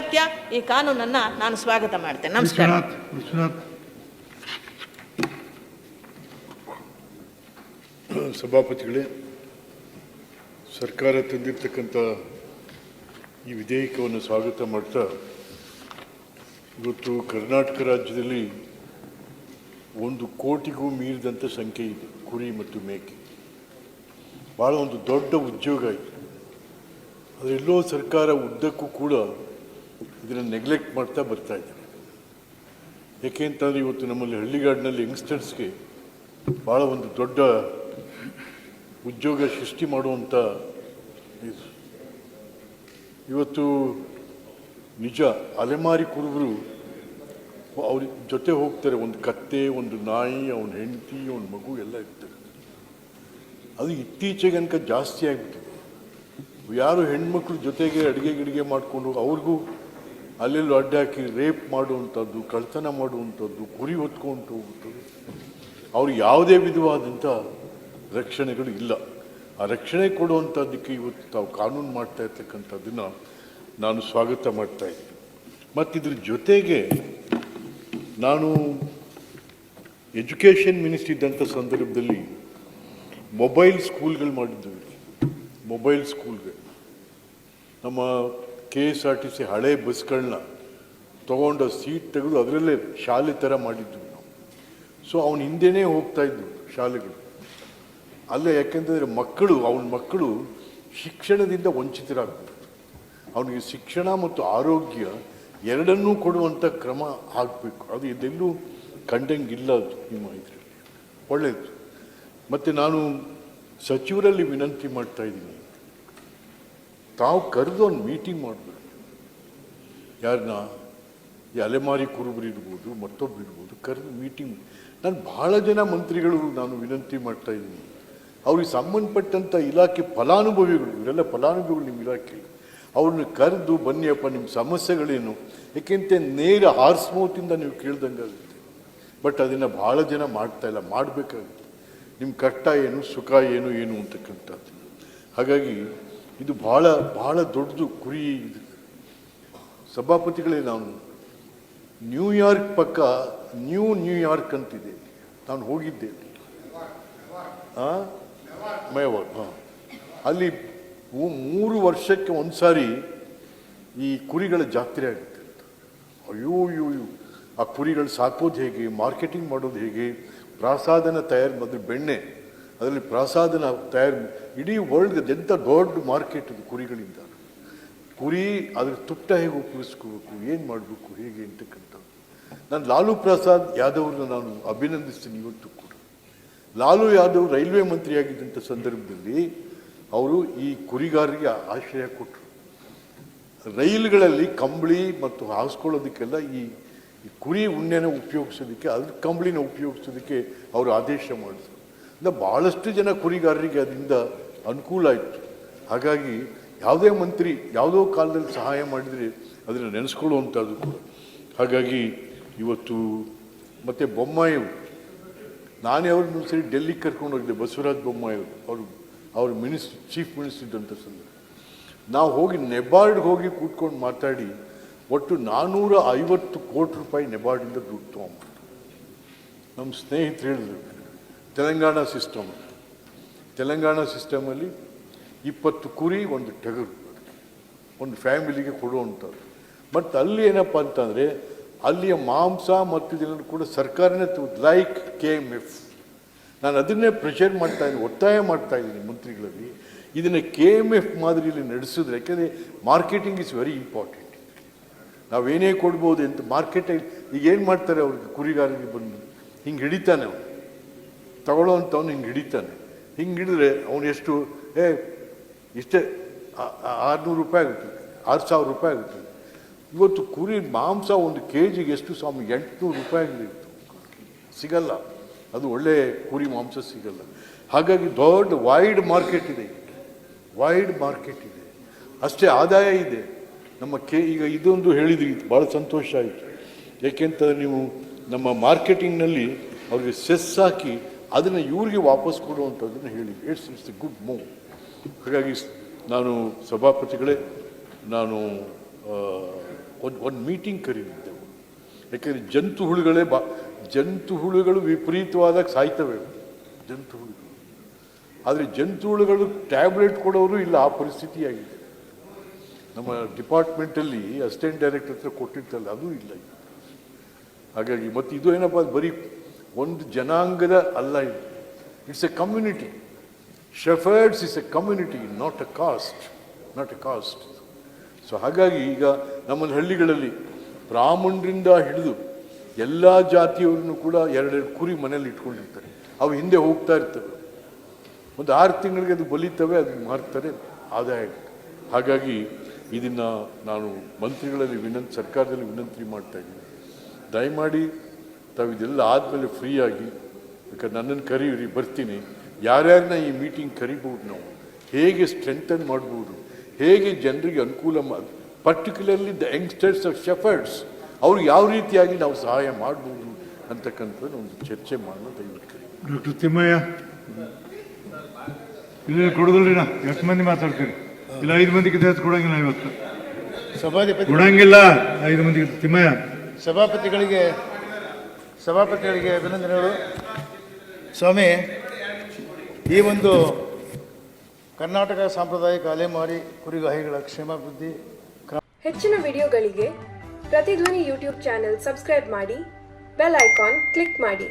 ಅಗತ್ಯ. ಈ ಕಾನೂನನ್ನು ನಾನು ಸ್ವಾಗತ ಮಾಡ್ತೇನೆ. ನಮಸ್ಕಾರ. ಸಭಾಪತಿಗಳೇ, ಸರ್ಕಾರ ತಂದಿರತಕ್ಕಂಥ ಈ ವಿಧೇಯಕವನ್ನು ಸ್ವಾಗತ ಮಾಡ್ತಾ, ಇವತ್ತು ಕರ್ನಾಟಕ ರಾಜ್ಯದಲ್ಲಿ 1 ಕೋಟಿಗೂ ಮೀರಿದಂಥ ಸಂಖ್ಯೆ ಇದೆ ಕುರಿ ಮತ್ತು ಮೇಕೆ. ಭಾಳ ಒಂದು ದೊಡ್ಡ ಉದ್ಯೋಗ ಇದೆ. ಅದರೆಲ್ಲೋ ಸರ್ಕಾರ ಉದ್ದಕ್ಕೂ ಕೂಡ ಇದನ್ನು ನೆಗ್ಲೆಕ್ಟ್ ಮಾಡ್ತಾ ಬರ್ತಾ ಇದ್ದಾರೆ. ಏಕೆ ಅಂತಂದರೆ ಇವತ್ತು ನಮ್ಮಲ್ಲಿ ಹಳ್ಳಿಗಾಡಿನಲ್ಲಿ ಯಂಗ್ಸ್ಟರ್ಸ್ಗೆ ಭಾಳ ಒಂದು ದೊಡ್ಡ ಉದ್ಯೋಗ ಸೃಷ್ಟಿ ಮಾಡುವಂಥ ಇವತ್ತು ನಿಜ ಅಲೆಮಾರಿ ಕುರುಬರು ಅವ್ರ ಜೊತೆ ಹೋಗ್ತಾರೆ. ಒಂದು ಕತ್ತೆ, ಒಂದು ನಾಯಿ, ಅವನ ಹೆಂಡತಿ, ಅವನ ಮಗು ಎಲ್ಲ ಇರ್ತಾರೆ. ಅದು ಇತ್ತೀಚೆಗೆ ಅನ್ಕ ಜಾಸ್ತಿ ಆಗಿಬಿಟ್ಟಿದೆ. ಯಾರು ಹೆಣ್ಮಕ್ಳು ಜೊತೆಗೆ ಅಡುಗೆ ಮಾಡಿಕೊಂಡು ಅವ್ರಿಗೂ ಅಲ್ಲೆಲ್ಲೂ ಅಡ್ಡ ಹಾಕಿ ರೇಪ್ ಮಾಡುವಂಥದ್ದು, ಕಳ್ತನ ಮಾಡುವಂಥದ್ದು, ಕುರಿ ಹೊತ್ಕೊಂಡು ಹೋಗುತ್ತದೆ. ಅವ್ರಿಗೆ ಯಾವುದೇ ವಿಧವಾದಂಥ ರಕ್ಷಣೆಗಳು ಇಲ್ಲ. ಆ ರಕ್ಷಣೆ ಕೊಡುವಂಥದ್ದಕ್ಕೆ ಇವತ್ತು ತಾವು ಕಾನೂನು ಮಾಡ್ತಾ ಇರ್ತಕ್ಕಂಥದ್ದನ್ನು ನಾನು ಸ್ವಾಗತ ಮಾಡ್ತಾಯಿದ್ದೀನಿ. ಮತ್ತು ಇದ್ರ ಜೊತೆಗೆ ನಾನು ಎಜುಕೇಷನ್ ಮಿನಿಸ್ಟ್ರಿ ಇದ್ದಂಥ ಸಂದರ್ಭದಲ್ಲಿ ಮೊಬೈಲ್ ಸ್ಕೂಲ್ಗಳು ಮಾಡಿದ್ದೀವಿ. ಮೊಬೈಲ್ ಸ್ಕೂಲ್ಗಳು ನಮ್ಮ KSRTC ಹಳೆ ಬಸ್ಗಳನ್ನ ತೊಗೊಂಡು ಸೀಟ್ ತೆಗೆದು ಅದರಲ್ಲೇ ಶಾಲೆ ಥರ ಮಾಡಿದ್ವಿ ನಾವು. ಸೊ ಅವನ ಹಿಂದೆಯೇ ಹೋಗ್ತಾಯಿದ್ವು ಶಾಲೆಗಳು ಅಲ್ಲೇ. ಯಾಕೆಂತಂದರೆ ಅವನ ಮಕ್ಕಳು ಶಿಕ್ಷಣದಿಂದ ವಂಚಿತರಾಗ್ತಾರೆ. ಅವನಿಗೆ ಶಿಕ್ಷಣ ಮತ್ತು ಆರೋಗ್ಯ ಎರಡನ್ನೂ ಕೊಡುವಂಥ ಕ್ರಮ ಆಗಬೇಕು. ಅದು ಇದೆಲ್ಲೂ ಕಂಡಂಗಿಲ್ಲ. ಅದು ನಿಮ್ಮ ಇದರಲ್ಲಿ ಒಳ್ಳೆಯದು. ಮತ್ತು ನಾನು ಸಚಿವರಲ್ಲಿ ವಿನಂತಿ ಮಾಡ್ತಾಯಿದ್ದೀನಿ, ತಾವು ಕರೆದು ಒಂದು ಮೀಟಿಂಗ್ ಮಾಡಬೇಕು. ಯಾರನ್ನ ಈ ಅಲೆಮಾರಿ ಕುರುಬರು ಇರ್ಬೋದು, ಮತ್ತೊಬ್ಬರು ಇರ್ಬೋದು, ಕರೆದು ಮೀಟಿಂಗ್. ನಾನು ಭಾಳ ಜನ ಮಂತ್ರಿಗಳು ನಾನು ವಿನಂತಿ ಮಾಡ್ತಾಯಿದ್ದೀನಿ, ಅವ್ರಿಗೆ ಸಂಬಂಧಪಟ್ಟಂಥ ಇಲಾಖೆ ಫಲಾನುಭವಿಗಳು, ಇವರೆಲ್ಲ ಫಲಾನುಭವಿಗಳು ನಿಮ್ಮ ಇಲಾಖೆ, ಅವ್ರನ್ನ ಕರೆದು ಬನ್ನಿಯಪ್ಪ ನಿಮ್ಮ ಸಮಸ್ಯೆಗಳೇನು. ಏಕೆಂತ ನೇರ ಹಾರ್ಸ್ ಮೌತಿಂದ ನೀವು ಕೇಳ್ದಂಗಾಗುತ್ತೆ. ಬಟ್ ಅದನ್ನು ಭಾಳ ಜನ ಮಾಡ್ತಾಯಿಲ್ಲ. ಮಾಡಬೇಕಾಗುತ್ತೆ. ನಿಮ್ಮ ಕಷ್ಟ ಏನು, ಸುಖ ಏನು ಅಂತಕ್ಕಂಥದ್ದು. ಹಾಗಾಗಿ ಇದು ಭಾಳ ಭಾಳ ದೊಡ್ಡದು ಕುರಿ. ಇದು ಸಭಾಪತಿಗಳೇ, ನಾನು ನ್ಯೂಯಾರ್ಕ್ ಪಕ್ಕ ನ್ಯೂಯಾರ್ಕ್ ಅಂತಿದೆ, ನಾನು ಹೋಗಿದ್ದೆ. ಮೇವಾರ್. ಅಲ್ಲಿ 3 ವರ್ಷಕ್ಕೆ ಒಂದು ಸಾರಿ ಈ ಕುರಿಗಳ ಜಾತ್ರೆ ಆಗುತ್ತೆ. ಅಯ್ಯೋ ಆ ಕುರಿಗಳು ಸಾಕೋದು ಹೇಗೆ, ಮಾರ್ಕೆಟಿಂಗ್ ಮಾಡೋದು ಹೇಗೆ, ಪ್ರಾಸಾದನ ತಯಾರು ಮಾಡಿದ್ರೆ ಬೆಣ್ಣೆ, ಅದರಲ್ಲಿ ಪ್ರಾಸಾದನ ತಯಾರು, ಇಡೀ ವರ್ಲ್ಡ್ ಎಂಥ ದೊಡ್ಡ ಮಾರ್ಕೆಟ್ ಅದು ಕುರಿಗಳಿಂದ. ಕುರಿ ಅದ್ರ ತುಟ್ಟ ಹೇಗೆ ಉಪಯೋಗಿಸ್ಕೋಬೇಕು, ಏನು ಮಾಡಬೇಕು, ಹೇಗೆ ಅಂತಕ್ಕಂಥದ್ದು. ನಾನು ಲಾಲು ಪ್ರಸಾದ್ ಯಾದವ್ರನ್ನ ನಾನು ಅಭಿನಂದಿಸ್ತೀನಿ ಇವತ್ತು ಕೂಡ. ಲಾಲು ಯಾದವ್ ರೈಲ್ವೆ ಮಂತ್ರಿಯಾಗಿದ್ದಂಥ ಸಂದರ್ಭದಲ್ಲಿ ಅವರು ಈ ಕುರಿಗಾರರಿಗೆ ಆಶ್ರಯ ಕೊಟ್ಟರು. ರೈಲುಗಳಲ್ಲಿ ಕಂಬಳಿ ಮತ್ತು ಹಾಸ್ಕೊಳ್ಳೋದಕ್ಕೆಲ್ಲ ಈ ಕುರಿ ಉಣ್ಣೆನ ಉಪಯೋಗಿಸೋದಕ್ಕೆ, ಅದ್ರ ಕಂಬಳಿನ ಉಪಯೋಗಿಸೋದಕ್ಕೆ ಅವರು ಆದೇಶ ಮಾಡಿದ್ರು. ಭಾಳಷ್ಟು ಜನ ಕುರಿಗಾರರಿಗೆ ಅದರಿಂದ ಅನುಕೂಲ ಆಯಿತು. ಹಾಗಾಗಿ ಯಾವುದೇ ಮಂತ್ರಿ ಯಾವುದೋ ಕಾಲದಲ್ಲಿ ಸಹಾಯ ಮಾಡಿದರೆ ಅದನ್ನು ನೆನೆಸ್ಕೊಳ್ಳುವಂಥದ್ದು ಕೂಡ. ಹಾಗಾಗಿ ಇವತ್ತು ಮತ್ತು ಬೊಮ್ಮಾಯಿಯವರು, ನಾನೇ ಅವ್ರನ್ನ ಸರಿ ಡೆಲ್ಲಿಗೆ ಕರ್ಕೊಂಡು ಹೋಗಿದ್ದೆ. ಬಸವರಾಜ ಬೊಮ್ಮಾಯಿಯವರು ಅವರು ಚೀಫ್ ಮಿನಿಸ್ಟರ್ ಇದ್ದಂಥ ಸಂದರ್ಭ ನಾವು ಹೋಗಿ ನೆಬಾರ್ಡ್ಗೆ ಹೋಗಿ ಕೂತ್ಕೊಂಡು ಮಾತಾಡಿ ಒಟ್ಟು 450 ಕೋಟಿ ರೂಪಾಯಿ ನೆಬಾರ್ಡಿಂದ ದುಡ್ಡು ತೊಗೊಂಡ್ರು. ನಮ್ಮ ಸ್ನೇಹಿತರು ಹೇಳಿದ್ರು, ತೆಲಂಗಾಣ ಸಿಸ್ಟಮಲ್ಲಿ 20 ಕುರಿ, 1 ಟಗರು ಒಂದು ಫ್ಯಾಮಿಲಿಗೆ ಕೊಡುವಂಥದ್ದು. ಬಟ್ ಅಲ್ಲಿ ಏನಪ್ಪ ಅಂತಂದರೆ ಅಲ್ಲಿಯ ಮಾಂಸ ಮತ್ತು ಇದನ್ನು ಕೂಡ ಸರ್ಕಾರನೇ ಲೈಕ್ KMF. ನಾನು ಅದನ್ನೇ ಪ್ರೆಷರ್ ಮಾಡ್ತಾಯಿದ್ದೀನಿ, ಒತ್ತಾಯ ಮಾಡ್ತಾಯಿದ್ದೀನಿ ಮಂತ್ರಿಗಳಲ್ಲಿ, ಇದನ್ನು KMF ಮಾದರಿಯಲ್ಲಿ ನಡೆಸಿದ್ರೆ. ಯಾಕೆಂದರೆ ಮಾರ್ಕೆಟಿಂಗ್ ಇಸ್ ವೆರಿ ಇಂಪಾರ್ಟೆಂಟ್. ನಾವೇನೇ ಕೊಡ್ಬೋದು ಅಂತ ಮಾರ್ಕೆಟಲ್ಲಿ ಈಗ ಏನು ಮಾಡ್ತಾರೆ, ಅವ್ರಿಗೆ ಕುರಿಗಾರರಿಗೆ ಬಂದು ಹಿಂಗೆ ಹಿಡಿತಾನೆ, ಅವನು ತಗೊಳ್ಳೋವಂಥವ್ನು ಹಿಂಗೆ ಹಿಡಿತಾನೆ. ಹಿಂಗೆ ಹಿಡಿದ್ರೆ ಅವನು ಎಷ್ಟು ಇಷ್ಟೇ 600 ರೂಪಾಯಿ ಆಗುತ್ತದೆ, 6000 ರೂಪಾಯಿ ಆಗುತ್ತದೆ. ಇವತ್ತು ಕುರಿ ಮಾಂಸ 1 kg ಎಷ್ಟು ಸ್ವಾಮಿ, 800 ರೂಪಾಯಿಗಳಿತ್ತು. ಸಿಗಲ್ಲ, ಅದು ಒಳ್ಳೆ ಕುರಿ ಮಾಂಸ ಸಿಗಲ್ಲ. ಹಾಗಾಗಿ ದೊಡ್ಡ ವೈಡ್ ಮಾರ್ಕೆಟ್ ಇದೆ, ಅಷ್ಟೇ ಆದಾಯ ಇದೆ ನಮ್ಮ ಈಗ ಇದೊಂದು ಹೇಳಿದ್ರಿ, ಭಾಳ ಸಂತೋಷ ಆಯಿತು. ಏಕೆಂತಂದರೆ ನೀವು ನಮ್ಮ ಮಾರ್ಕೆಟಿಂಗ್ನಲ್ಲಿ ಅವ್ರಿಗೆ ಸೆಸ್ ಹಾಕಿ ಅದನ್ನು ಇವ್ರಿಗೆ ವಾಪಸ್ ಕೊಡುವಂಥದ್ದನ್ನು ಹೇಳಿ, ಇಟ್ಸ್ ಎ ಗುಡ್ ಮೂವ್. ಹಾಗಾಗಿ ನಾನು ಸಭಾಪತಿಗಳೇ, ನಾನು ಒಂದು ಮೀಟಿಂಗ್ ಕರೀತಿದ್ದೆವು. ಯಾಕೆಂದರೆ ಜಂತು ಹುಳುಗಳು ವಿಪರೀತವಾದಾಗ ಸಾಯ್ತವೆ ಜಂತು ಹುಳುಗಳು. ಆದರೆ ಜಂತು ಹುಳುಗಳು ಟ್ಯಾಬ್ಲೆಟ್ ಕೊಡೋರು ಇಲ್ಲ, ಆ ಪರಿಸ್ಥಿತಿಯಾಗಿದೆ. ನಮ್ಮ ಡಿಪಾರ್ಟ್ಮೆಂಟಲ್ಲಿ ಅಸಿಸ್ಟೆಂಟ್ ಡೈರೆಕ್ಟರ್ ಹತ್ರ ಕೊಟ್ಟಿರ್ತಲ್ಲ, ಅದೂ ಇಲ್ಲ. ಹಾಗಾಗಿ ಮತ್ತು ಇದು ಏನಪ್ಪ, ಬರೀ ಒಂದು ಜನಾಂಗದ ಅಲ್ಲ, ಇದು it's A community. Shepherds is A community, not A cost. So ಹಾಗಾಗಿ ಈಗ ನಮ್ಮ ಹಳ್ಳಿಗಳಲ್ಲಿ ಬ್ರಾಹ್ಮಣರಿಂದ ಹಿಡಿದು ಎಲ್ಲ ಜಾತಿಯವ್ರನ್ನು ಕೂಡ 2 ಕುರಿ ಮನೇಲಿ ಇಟ್ಕೊಂಡಿರ್ತಾರೆ. ಅವು ಹಿಂದೆ ಹೋಗ್ತಾ ಇರ್ತವೆ, ಒಂದು 6 ತಿಂಗಳಿಗೆ ಅದು ಬಲಿತವೆ, ಅದು ಮಾರ್ತಾರೆ, ಆದಾಯ. ಹಾಗಾಗಿ ಇದನ್ನು ನಾನು ಮಂತ್ರಿಗಳಲ್ಲಿ ಸರ್ಕಾರದಲ್ಲಿ ವಿನಂತಿ ಮಾಡ್ತಾ ಇದ್ದೀನಿ, ದಯಮಾಡಿ ತಾವು ಇದೆಲ್ಲ ಆದಮೇಲೆ ಫ್ರೀಯಾಗಿ, ಬೇಕಾದ್ರೆ ನನ್ನನ್ನು ಕರೀರಿ, ಬರ್ತೀನಿ. ಯಾರ್ಯಾರನ್ನ ಈ ಮೀಟಿಂಗ್ ಕರಿಬೋದು, ನಾವು ಹೇಗೆ ಸ್ಟ್ರೆಂಥನ್ ಮಾಡ್ಬೋದು, ಹೇಗೆ ಜನರಿಗೆ ಅನುಕೂಲ particularly the youngsters of shepherds, ಅವ್ರು ಯಾವ ರೀತಿಯಾಗಿ ನಾವು ಸಹಾಯ ಮಾಡ್ಬೋದು ಅಂತಕ್ಕಂಥದ್ದು ಒಂದು ಚರ್ಚೆ ಮಾಡೋಣ. ದಯವಿಟ್ಟು ಡಾಕ್ಟರ್ ತಿಮ್ಮಯ್ಯ ಇಲ್ಲಿ ಕೊಡೋದಿಲ್ರಿ, ನಾ ಎಷ್ಟು ಮಂದಿ ಮಾತಾಡ್ತೀರಿ? ಇಲ್ಲ 5 ಮಂದಿಗೆ ಜಾಸ್ತಿ ಕೊಡಂಗಿಲ್ಲ, ಇವತ್ತು ಕೊಡಂಗಿಲ್ಲ 5 ಮಂದಿಗೆ. ತಿಮ್ಮಯ್ಯ ಸಭಾಪತಿಗಳಿಗೆ ಅಭಿನಂದನೆಗಳು. ಸ್ವಾಮಿ, ಈ ಒಂದು ಕರ್ನಾಟಕ ಸಾಂಪ್ರದಾಯಿಕ ಅಲೆಮಾರಿ ಕುರಿಗಾಹಿಗಳ ಕ್ಷೇಮಾಭಿವೃದ್ಧಿ ಹೆಚ್ಚಿನ ವಿಡಿಯೋಗಳಿಗೆ ಪ್ರತಿಧ್ವನಿ ಯೂಟ್ಯೂಬ್ ಚಾನೆಲ್ ಸಬ್ಸ್ಕ್ರೈಬ್ ಮಾಡಿ, ಬೆಲ್ ಐಕಾನ್ ಕ್ಲಿಕ್ ಮಾಡಿ.